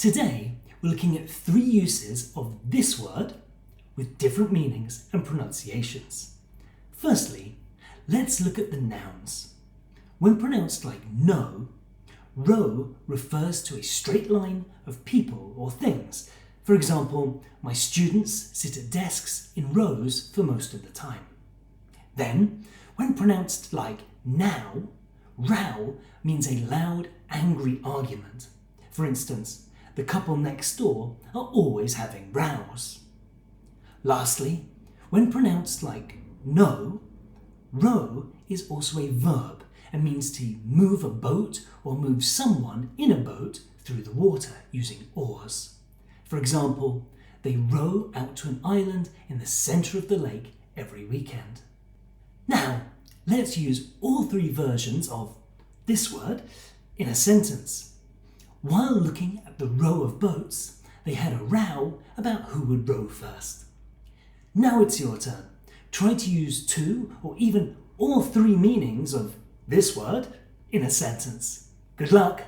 Today, we're looking at 3 uses of this word with different meanings and pronunciations. Firstly, let's look at the nouns. When pronounced like no, row refers to a straight line of people or things. For example, my students sit at desks in rows for most of the time. Then, when pronounced like now, row means a loud, angry argument. For instance, the couple next door are always having rows. Lastly, when pronounced like no, row is also a verb and means to move a boat or move someone in a boat through the water using oars. For example, they row out to an island in the centre of the lake every weekend. Now, let's use all 3 versions of this word in a sentence. While looking at the row of boats, they had a row about who would row first. Now it's your turn. Try to use 2 or even all 3 meanings of this word in a sentence. Good luck!